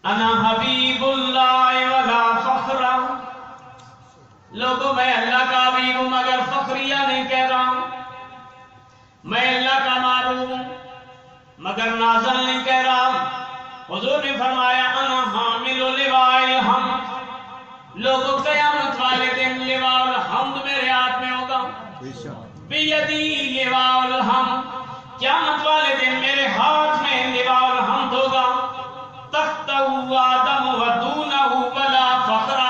انا حبیب اللہ ولا فخر، لوگوں میں اللہ کا حبیب ہوں مگر فخریہ نہیں کہہ رہا ہوں، میں اللہ کا معروف ہوں مگر نازل نہیں کہہ رہا ہوں۔ حضور نے فرمایا انا حامل لواء الحمد، لوگوں قیامت والے دن لواء الحمد میرے ہاتھ میں ہوگا، بیدی لواء الحمد، قیامت والے دن میرے ہاتھ میں لواء الحمد ہوگا، تحتہ آدم و دونہ ولا فخر،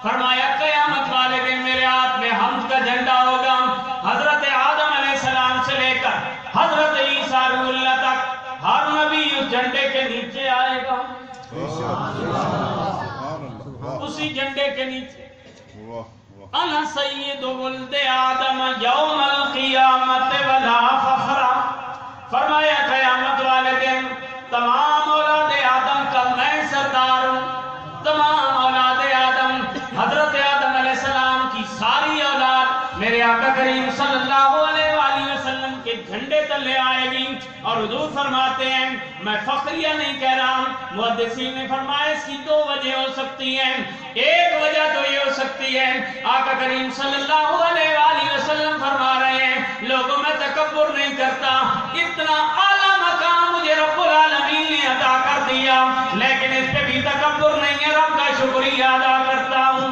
فرمایا قیامت والے دن میرے ہاتھ میں حمد کا جھنڈا ہوگا، حضرت آدم علیہ السلام سے لے کر حضرت عیسیٰ روح اللہ تک ہر نبی اس جھنڈے کے نیچے آئے گا، اسی جھنڈے کے نیچے۔ انا سید ولد آدم یوم القیامت ولا فخر، فرمایا قیامت والے دن تمام اولاد آدم کا میں سردار ہوں، تمام اولاد آدم حضرت آدم علیہ السلام کی ساری اولاد میرے آقا کریم صلی اللہ علیہ وآلہ وسلم کے جھنڈے تلے آئے گی۔ اور حضور فرماتے ہیں میں فخریہ نہیں کہہ رہا ہوں، محدثین نے فرمایا اس کی دو وجہ ہو سکتی ہیں، ایک وجہ تو یہ ہو سکتی ہے آقا کریم صلی اللہ علیہ وآلہ وسلم فرما رہے ہیں لوگوں میں تکبر نہیں کرتا، اتنا اعلیٰ مقام مجھے رب العالمین نے عطا کر دیا لیکن اس پہ بھی تکبر نہیں ہے، رب کا شکریہ ادا کرتا ہوں۔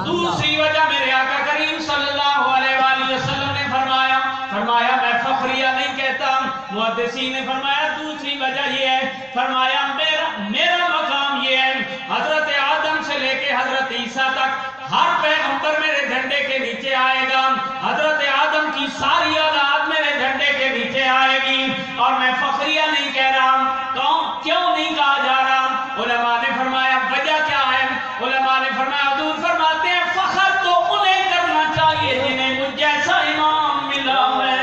دوسری وجہ میرے آقا کریم صلی اللہ علیہ وآلہ وسلم نے فرمایا میں فخریہ نہیں کہتا، محدثین نے فرمایا دوسری وجہ یہ ہے، فرمایا میرا مقام یہ ہے حضرت آدم سے لے کے حضرت عیسیٰ تک ہر پیغمبر میرے جھنڈے کے نیچے آئے گا، حضرت آدم کی ساری اولاد میرے جھنڈے کے نیچے آئے گی، اور میں فخریہ نہیں کہہ رہا، کیوں نہیں کہا جا رہا؟ علماء نے فرمایا وجہ کیا ہے؟ علماء نے فرمایا حضور فرماتے ہیں فخر تو انہیں کرنا چاہیے جنہیں مجھ جیسا امام ملا ہے۔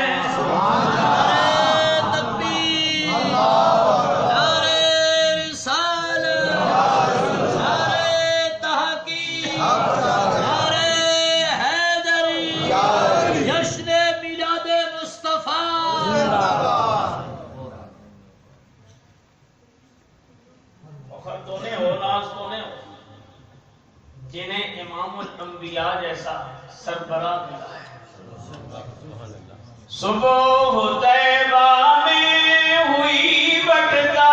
جنہیں امام الانبیاء جیسا سربراہ ملا ہے۔ صبح طیبہ میں ہوئی بٹتا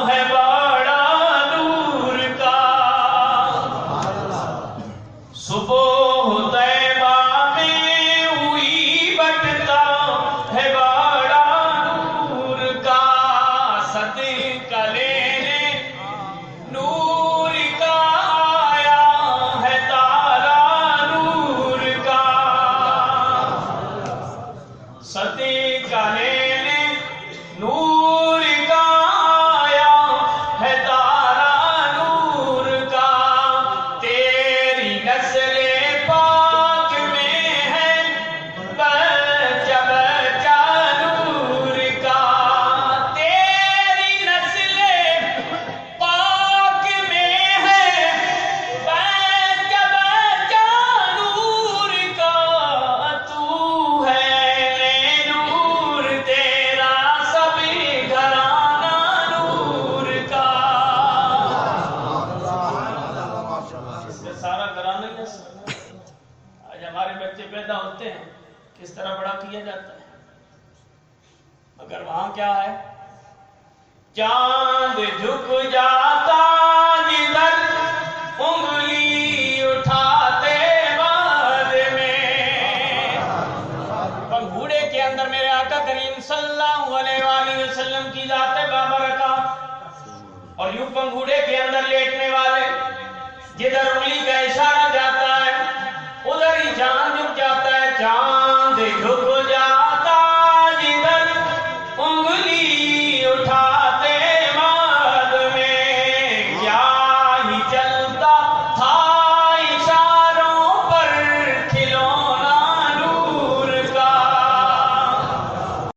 ہے بڑا دور کا، صبح طیبہ میں ہوئی بٹتا ہے بڑا دور کا، صدقہ لینے نور کا صدقہ لینے نور کا آیا ہے تارا نور کا، تیری نسل پاک میں ہے بچہ بچہ نور کا، تیری نسل پاک میں ہے بچہ بچہ نور کا، تو ہے پیدا ہوتے ہیں کس طرح بڑا کیا جاتا ہے، مگر وہاں کیا ہے؟ چاند جھک جاتا جدھر انگلی اٹھاتے بعد میں، پنگھوڑے کے اندر میرے آقا کریم صلی اللہ علیہ وآلہ وسلم کی ذات بابرکات، اور یوں پنگھوڑے کے اندر لیٹنے والے جدھر